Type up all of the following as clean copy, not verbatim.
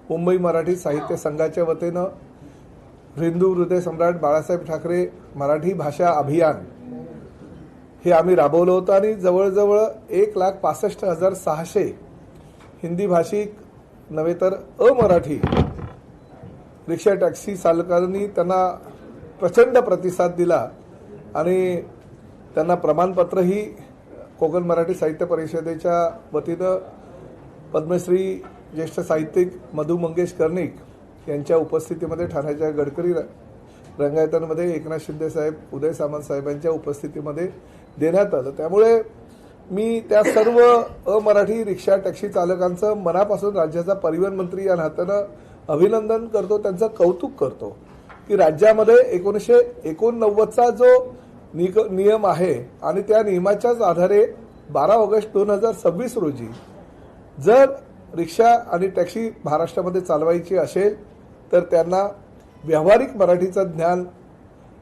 मुंबई मराठी साहित्य संघाच्या वतीनं हिंदू हृदय सम्राट बाळासाहेब ठाकरे मराठी भाषा अभियान हे आम्ही राबवलं होतं आणि जवळजवळ 1,65,600 हिंदी भाषिक नव्हे तर अमराठी रिक्षा टॅक्सी चालकांनी त्यांना प्रचंड प्रतिसाद दिला आणि त्यांना प्रमाणपत्रही कोकण मराठी साहित्य परिषदेच्या वतीनं पद्मश्री ज्येष्ठ साहित्यिक मधु मंगेश कर्णिक यांच्या उपस्थितीमध्ये ठाण्याच्या गडकरी रंगायतांमध्ये एकनाथ शिंदे साहेब, उदय सामंत साहेबांच्या उपस्थितीमध्ये देण्यात आलं। त्यामुळे मी त्या सर्व अमराठी रिक्षा टॅक्सी चालकांचं मनापासून राज्याचा परिवहन मंत्री या नात्यानं अभिनंदन करतो, त्यांचं कौतुक करतो की राज्यामध्ये 1989चा जो नियम आहे आणि त्या नियमाच्याच आधारे 12 ऑगस्ट 2026 रोजी जर रिक्षा आणि टॅक्सी महाराष्ट्रामध्ये चालवायची असेल तर त्यांना व्यावहारिक मराठीचं ज्ञान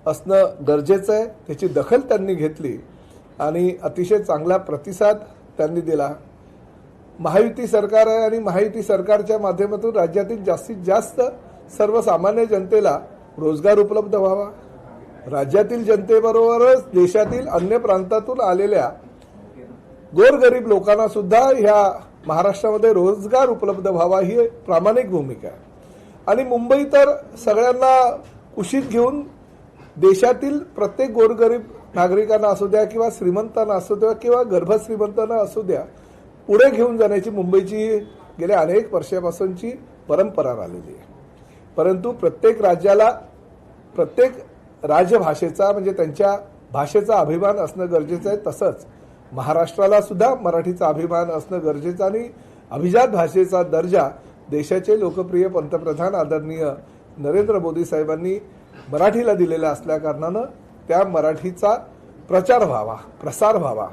असणं गरजेचं आहे। त्याची दखल त्यांनी घेतली आणि अतिशय चांगला प्रतिसाद त्यांनी दिला। महायुती सरकार आहे आणि महायुती सरकारच्या माध्यमातून राज्यातील जास्तीत जास्त सर्वसामान्य जनतेला रोजगार उपलब्ध व्हावा, राज्यातील जनतेबरोबरच देशातील अन्य प्रांतातून आलेल्या गोरगरीब लोकांना सुद्धा ह्या महाराष्ट्रामध्ये रोजगार उपलब्ध व्हावा ही प्रामाणिक भूमिका आहे। आणि मुंबई तर सगळ्यांना कुशीत घेऊन देशातील प्रत्येक गोरगरीब नागरिकांना असू द्या किंवा श्रीमंतांना असू द्या किंवा गर्भश्रीमंतांना असू द्या पुढे घेऊन जाण्याची मुंबईची गेल्या अनेक वर्षापासूनची परंपरा राहिलेली आहे। परंतु प्रत्येक राज्याला प्रत्येक राजभाषेचा म्हणजे त्यांच्या भाषेचा अभिमान असणं गरजेचं आहे। तसंच महाराष्ट्राला सुद्धा मराठीचा अभिमान असणं गरजेचं आणि अभिजात भाषेचा दर्जा देशाचे लोकप्रिय पंतप्रधान आदरणीय नरेंद्र मोदी साहेबांनी मराठीला दिलेला असल्याकारणानं त्या मराठीचा प्रचार व्हावा, प्रसार व्हावा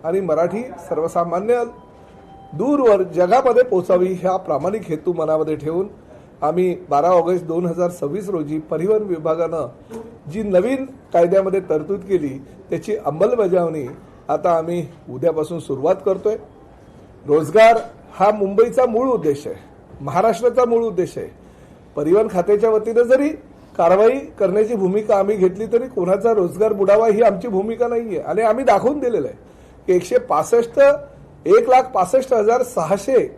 आणि मराठी सर्वसामान्य दूरवर जगामध्ये पोहोचावी हा प्रामाणिक हेतू मनामध्ये ठेवून आम्ही 12 ऑगस्ट 2026 रोजी परिवहन विभागानं जी नवीन कायद्यामध्ये तरतूद केली त्याची अंमलबजावणी आता आम्ही उद्यापासून सुरुवात करतोय। रोजगार हा मुंबईचा मूळ उद्देश आहे, महाराष्ट्राचा मूळ उद्देश आहे। परिवहन खात्याच्या वतीनं जरी कारवाई करण्याची भूमिका आम्ही घेतली तरी कोणाचा रोजगार बुडावा ही आमची भूमिका नाहीये आणि आम्ही दाखवून दिलेलं आहे की 1,65,600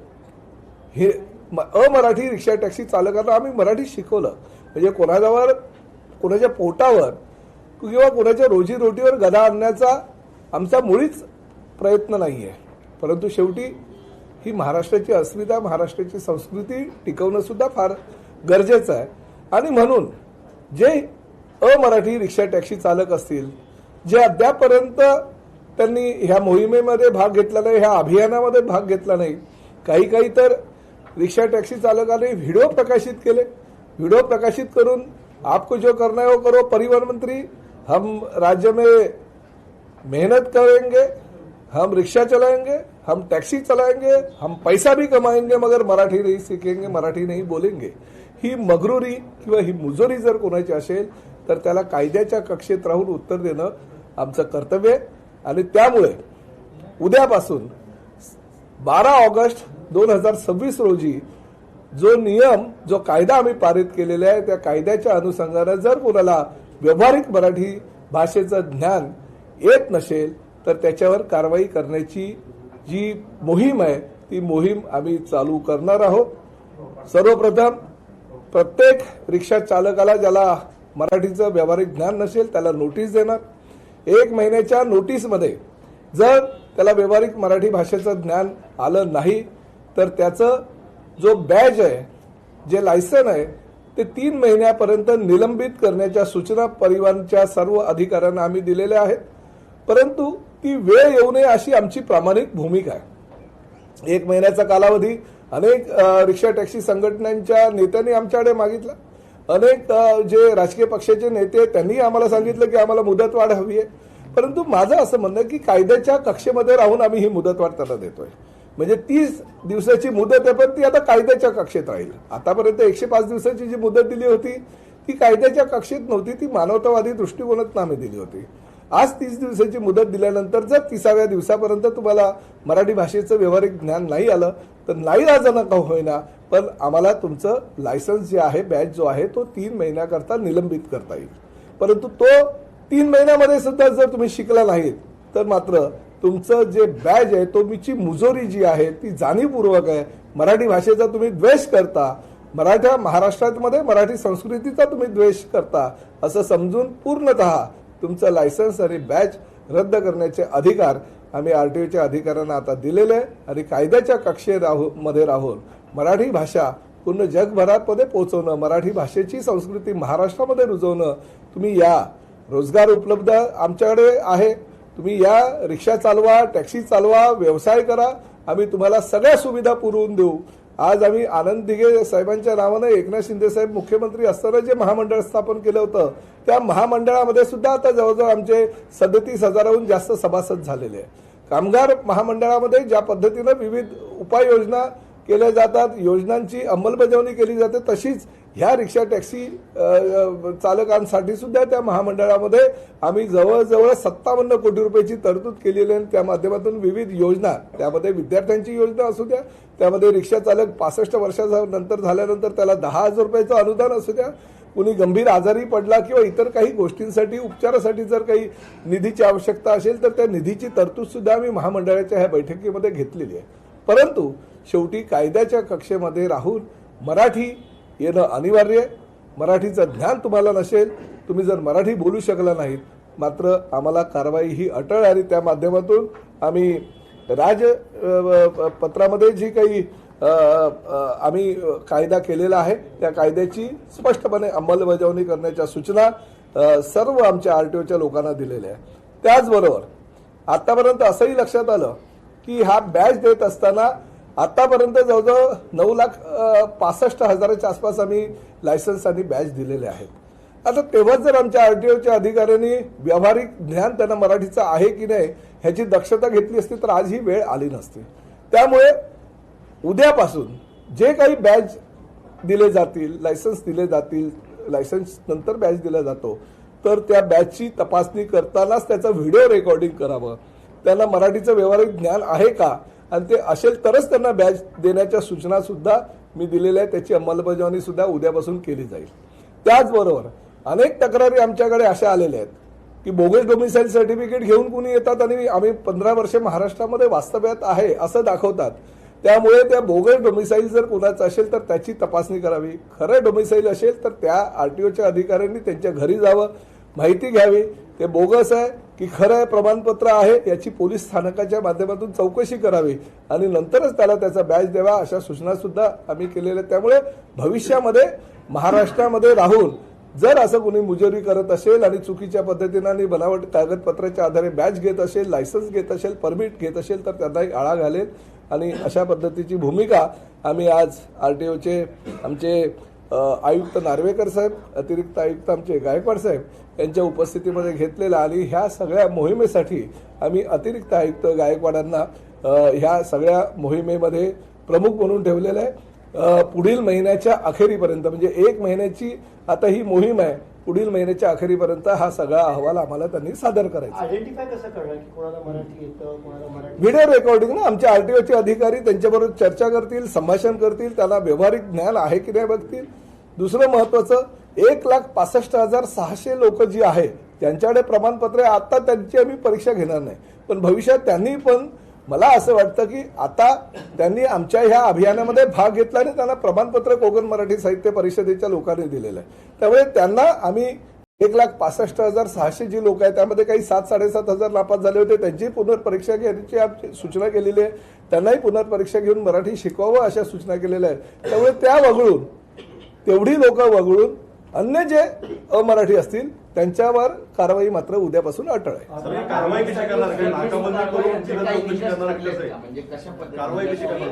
हे अमराठी रिक्षा टॅक्सी चालकांना आम्ही मराठी शिकवलं। म्हणजे कोणाजवळ कोणाच्या पोटावर किंवा कोणाच्या रोजीरोटीवर गदा आणण्याचा आमचा मुळीच प्रयत्न नाहीये। परंतु शेवटी ही महाराष्ट्राची अस्मिता, महाराष्ट्राची संस्कृती टिकवणं सुद्धा फार गरजेचं आहे आणि म्हणून जे अमराठी रिक्षा टॅक्सी चालक असतील जे अद्यापर्यंत त्यांनी ह्या मोहिमेमध्ये भाग घेतला नाही, ह्या अभियानामध्ये भाग घेतला नाही, काही तर रिक्षा टॅक्सी चालकाने व्हिडिओ प्रकाशित केले। व्हिडिओ प्रकाशित करून आपको जो करना है वो करो, परिवहन मंत्री हम राज्य में मेहनत करेंगे, हम रिक्शा चलाएंगे, हम टैक्सी चलाएंगे, हम पैसा भी कमाएंगे मगर मराठी नहीं सीखेंगे, मराठी नहीं बोलेंगे। ही मगरुरी किंवा ही मुजोरी जर कोणाची असेल तर त्याला कायद्याच्या कक्षेत राहून उत्तर देणं आमचं कर्तव्य आहे आणि त्यामुळे उद्यापासून 12 ऑगस्ट 2026 रोजी जो नियम जो कायदा आम्ही पारित केलेला आहे त्या कायद्याच्या अनुषंगाने जर कोणाला व्यावहारिक मराठी भाषेचं ज्ञान येत नसेल तर त्याच्यावर कारवाई करण्याची जी मोहीम आहे ती मोहीम आम्ही चालू करणार आहोत। सर्वप्रथम प्रत्येक रिक्षा चालकाला ज्याला मराठीचं व्यावहारिक ज्ञान नसेल त्याला नोटीस देणार। 1 महिन्याच्या नोटीसमध्ये जर त्याला व्यावहारिक मराठी भाषेचं ज्ञान आलं नाही तर त्याचं जो बॅज आहे, जे लायसन आहे ते 3 महिन्यापर्यंत निलंबित करण्याच्या सूचना परिवहनच्या सर्व अधिकाऱ्यांना आम्ही दिलेल्या आहेत। परंतु ती वेळ येऊ नये अशी आमची प्रामाणिक भूमिका आहे। 1 महिन्याचा कालावधी अनेक रिक्षा टॅक्सी संघटनांच्या नेत्यांनी आमच्याकडे मागितला, अनेक जे राजकीय पक्षाचे नेते त्यांनी आम्हाला सांगितलं की आम्हाला मुदतवाढ हवी आहे। परंतु माझं असं म्हणणं की कायद्याच्या कक्षेमध्ये राहून आम्ही ही मुदतवाढ त्यांना देतोय। म्हणजे 30 दिवसाची मुदत आहे पण ती आता कायद्याच्या कक्षेत राहील। आतापर्यंत 105 दिवसाची जी मुदत दिली होती ती कायद्याच्या कक्षेत नव्हती, ती मानवतावादी दृष्टिकोनातून आम्ही दिली होती आज 30 दिवसाची मुदत दिल्यानंतर जर 30व्या दिवसापर्यंत तुम्हाला मराठी भाषेचं व्यावहारिक ज्ञान नाही आलं तर नाईलाजानं का होईना पण आम्हाला तुमचं लायसन्स जे आहे बॅच जो आहे तो 3 महिन्याकरता निलंबित करता येईल. परंतु तो 3 महिन्यामध्ये सुद्धा जर तुम्ही शिकला नाहीत तर मात्र तुमचं जे बॅच आहे तुमची मुजोरी जी आहे ती जाणीवपूर्वक आहे. मराठी भाषेचा तुम्ही द्वेष करता, महाराष्ट्रामध्ये मराठी संस्कृतीचा तुम्ही द्वेष करता असं समजून पूर्णतः तुमचं लायसन्स आणि बॅच रद्द करण्याचे अधिकार आम्ही आरटीओच्या अधिकाऱ्यांना आता दिलेले आहे आणि कायद्याच्या कक्षेमध्ये राहून मराठी भाषा पूर्ण जगभरामध्ये पोहोचवणं, मराठी भाषेची संस्कृती महाराष्ट्रामध्ये रुजवणं. तुम्ही या, रोजगार उपलब्ध आमच्याकडे आहे, तुम्ही या, रिक्षा चालवा, टॅक्सी चालवा, व्यवसाय करा, आम्ही तुम्हाला सगळ्या सुविधा पुरवून देऊ. आज आम्ही आनंद दिघे साहेबांच्या नावानं एकनाथ शिंदे साहेब मुख्यमंत्री असताना जे महामंडळ स्थापन केलं होतं त्या महामंडळामध्ये सुद्धा आता जवळजवळ आमचे 37,000हून जास्त सभासद झालेले आहे. कामगार महामंडळामध्ये ज्या पद्धतीनं विविध उपाययोजना केल्या जातात, योजनांची अंमलबजावणी केली जाते, तशीच ह्या रिक्षा टॅक्सी चालकांसाठी सुद्धा त्या महामंडळामध्ये आम्ही जवळजवळ 57 कोटी रुपयाची तरतूद केलेली आहे. त्या माध्यमातून विविध योजना, त्यामध्ये विद्यार्थ्यांची योजना असू द्या, त्यामध्ये रिक्षा चालक 65 वर्षानंतर झाल्यानंतर त्याला 10,000 रुपयाचं अनुदान असू द्या, कुणी गंभीर आजारी पडला किंवा इतर काही गोष्टींसाठी उपचारासाठी जर काही निधीची आवश्यकता असेल तर त्या निधीची तरतूद सुद्धा आम्ही महामंडळाच्या ह्या बैठकीमध्ये घेतलेली आहे. परंतु शेवटी कायद्याच्या कक्षेमध्ये राहून मराठी येणं अनिवार्य आहे. मराठीचं ज्ञान तुम्हाला नसेल, तुम्ही जर मराठी बोलू शकला नाहीत, मात्र आम्हाला कारवाई ही अटळ आणि त्या माध्यमातून आम्ही राजपत्रामध्ये जी काही आम्ही कायदा केलेला आहे त्या कायद्याची स्पष्टपणे अंमलबजावणी करण्याच्या सूचना सर्व आमच्या आरटीओच्या लोकांना दिलेल्या आहे. त्याचबरोबर आतापर्यंत असंही लक्षात आलं की हा बॅच देत असताना आतापर्यंत जवळजवळ 9,65,000च्या आसपास आम्ही लायसन्स आणि बॅच दिलेले आहेत. आता तेव्हा जर आमच्या आरटीओच्या अधिकाऱ्यांनी व्यावहारिक ज्ञान त्यांना मराठीचं आहे की नाही ह्याची दक्षता घेतली असती तर आज ही वेळ आली नसती. त्यामुळे उद्यापासून जे काही बॅच दिले जातील, लायसन्स दिले जातील, लायसन्स नंतर बॅच दिला जातो तर त्या बॅचची तपासणी करतानाच त्याचं व्हिडिओ रेकॉर्डिंग करावं. त्यांना मराठीचं व्यावहारिक ज्ञान आहे का आणि ते असेल तरच त्यांना बॅच देण्याच्या सूचना सुद्धा मी दिलेल्या आहेत. त्याची अंमलबजावणी सुद्धा उद्यापासून केली जाईल. त्याचबरोबर अनेक तक्रारी आमच्याकडे अशा आलेल्या आहेत की बोगस डोमिसाईल सर्टिफिकेट घेऊन कुणी येतात आणि आम्ही 15 वर्षे महाराष्ट्रामध्ये वास्तव्यात आहे असं दाखवतात. त्यामुळे त्या बोगस डोमिसाईल जर कुणाचं असेल तर त्याची तपासणी करावी. खरं डोमिसाईल असेल तर त्या आरटीओच्या अधिकाऱ्यांनी त्यांच्या घरी जावं, माहिती घ्यावी ते बोगस आहे की खरं प्रमाणपत्र आहे याची पोलीस स्थानकाच्या माध्यमातून चौकशी करावी आणि नंतरच त्याला त्याचा बॅच द्यावा अशा सूचना सुद्धा आम्ही केलेल्या. त्यामुळे भविष्यामध्ये महाराष्ट्रामध्ये राहून जर असं कोणी मुजोरी करत असेल आणि चुकीच्या पद्धतीने आणि बनावट कागदपत्राच्या आधारे बॅच घेत असेल, लायसन्स घेत असेल, परमिट घेत असेल तर त्यांनाही आळा घालेल आणि अशा पद्धतीची भूमिका आम्ही आज आरटीओचे आमचे आयुक्त नार्वेकर साहेब, अतिरिक्त आयुक्त आमचे गायकवाड साहेब यांच्या उपस्थितीमध्ये घेतलेला आणि ह्या सगळ्या मोहिमेसाठी आम्ही अतिरिक्त आयुक्त गायकवाडांना ह्या सगळ्या मोहिमेमध्ये प्रमुख म्हणून ठेवलेलं आहे. पुढील महिन्याच्या अखेरीपर्यंत म्हणजे 1 महिन्याची आता ही मोहीम आहे. पुढील महिन्याच्या अखेरीपर्यंत हा सगळा अहवाल आम्हाला त्यांनी सादर करायचा. आयडेंटिफाय कसं करणार की कोणाला मराठी येतं, कोणाला मराठी? व्हिडिओ रेकॉर्डिंग ना आमच्या आरटीओचे अधिकारी त्यांच्याबरोबर चर्चा करतील, संभाषण करतील, त्यांना व्यावहारिक ज्ञान आहे की नाही बघतील. दुसरं महत्वाचं 1,65,600 लोक जी आहे त्यांच्याकडे प्रमाणपत्र आहे. आता त्यांची आम्ही परीक्षा घेणार नाही पण भविष्यात त्यांनी पण मला असं वाटतं की आता त्यांनी आमच्या ह्या अभियानामध्ये भाग घेतला आणि त्यांना प्रमाणपत्र कोकण मराठी साहित्य परिषदेच्या लोकांनी दिलेलं आहे. त्यामुळे त्यांना आम्ही 1,65,600 जी लोक आहेत त्यामध्ये काही 7,000-7,500 नापास झाले होते त्यांची पुनर्परीक्षा घेण्याची सूचना केलेली आहे. त्यांनाही पुनर्परीक्षा घेऊन मराठी शिकवावं अशा सूचना केलेल्या आहेत. त्यामुळे त्या वगळून तेवढी लोक वगळून अन्य जे अमराठी असतील त्यांच्यावर कारवाई मात्र उद्यापासून अटळ आहे.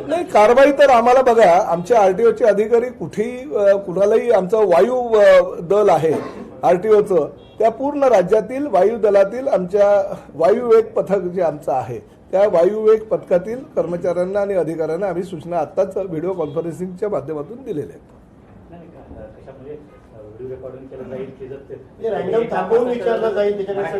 नाही कारवाई तर आम्हाला बघा आमच्या आरटीओचे अधिकारी कुठेही कुणालाही आमचं वायू दल आहे आरटीओचं त्या पूर्ण राज्यातील वायू दलातील आमच्या वायुवेग पथक जे आमचं आहे त्या वायुवेग पथकातील कर्मचाऱ्यांना आणि अधिकाऱ्यांना आम्ही सूचना आत्ताच व्हिडिओ कॉन्फरन्सिंगच्या माध्यमातून दिलेल्या आहेत. नाही कशामध्ये व्हिडिओ रेकॉर्डिंग केलं जाईल की जर म्हणजे random थांबवून विचारलं जाईल त्याच्याकडे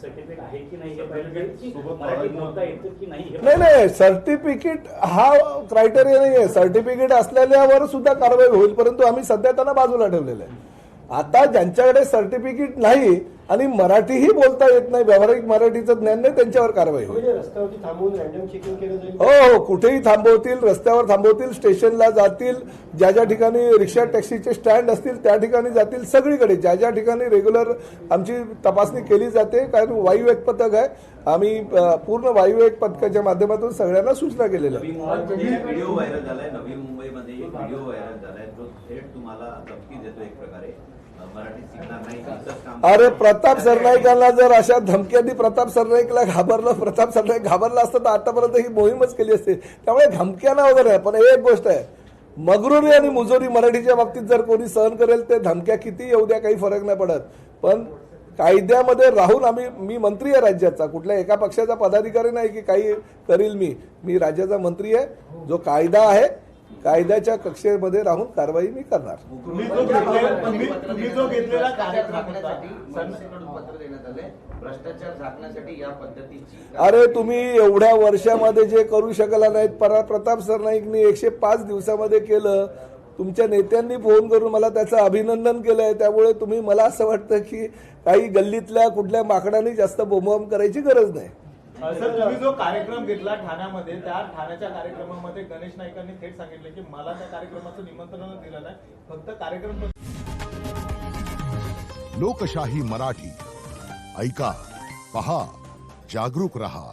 सर्टिफिकेट आहे की नाही हे पाहिलं की मराठी बोलता येतं की नाही हे नाही नाही सर्टिफिकेट हा क्रायटेरिया नाही आहे. सर्टिफिकेट असलेल्यावर सुद्धा कारवाई होईल, परंतु आम्ही सध्या त्यांना बाजूला ठेवलेलं आहे. आता ज्यांच्याकडे सर्टिफिकेट नाही आणि मराठीही बोलता येत नाही, व्यावहारिक मराठीचं ज्ञान नाही, त्यांच्यावर कारवाई होईल. म्हणजे रस्त्यावरती थांबवून रॅन्डम चेकिंग केलं जाईल. हो हो, कुठेही थांबवतील, रस्त्यावर थांबवतील, स्टेशनला जातील, ज्या ज्या ठिकाणी रिक्षा टॅक्सीचे स्टँड असतील त्या ठिकाणी जातील, सगळीकडे ज्या ज्या ठिकाणी रेग्युलर आमची तपासणी केली जाते. कारण वायुवेग पथक आहे, आम्ही पूर्ण वायुवेग पथकाच्या माध्यमातून सगळ्यांना सूचना केलेल्या आहेत. नवी मुंबईमध्ये व्हिडिओ व्हायरल झालाय. नवी मुंबईमध्ये एक व्हिडिओ व्हायरल झालाय, तो थेट तुम्हाला धमकी देतो एक प्रकारे, मराठी शिकणार नाही तुमचंच काम. अरे प्रताप सरनाईकांना जर अशा धमक्यांनी प्रताप सरनाईकला घाबरलं, प्रताप सरनाईक घाबरला असतं तर आतापर्यंत ही मोहीमच केली असते. त्यामुळे धमक्यांना वगैरे आहे. पण एक गोष्ट आहे, मगरुरी आणि मुजोरी मराठीच्या बाबतीत जर कोणी सहन करेल ते धमक्या किती येऊ द्या, काही फरक नाही पडत. पण कायद्यामध्ये राहून मी मंत्री आहे राज्याचा, कुठल्या एका पक्षाचा पदाधिकारी नाही की काही करील. मी राज्याचा मंत्री आहे. जो कायदा आहे कायद्याच्या कक्षेमध्ये राहून कारवाई मी करणार. तुम्ही जो घेतलेला कार्यक्रम होता, सरकारकडून पत्र देण्यात आले भ्रष्टाचार झाकण्यासाठी या पद्धतीची. अरे तुम्ही एवढ्या वर्षामध्ये जे करू शकला नाहीत, प्रताप सरनाईकनी 105 दिवसामध्ये केलं. तुमच्या नेत्यांनी फोन करून मला त्याचं अभिनंदन केलंय. त्यामुळे तुम्ही, मला असं वाटतं की काही गल्लीतल्या कुठल्या माकडांनी जास्त बोंबाबोंब करायची गरज नाही. सर, तुम्ही जो कार्यक्रम घेतला ठाण्यामध्ये, त्या ठाण्याच्या कार्यक्रमामध्ये गणेश नाईकांनी थेट सांगितलं की मला त्या कार्यक्रमाचं निमंत्रण दिलं नाही, फक्त कार्यक्रम. लोकशाही मराठी ऐका, पहा, जागरूक रहा.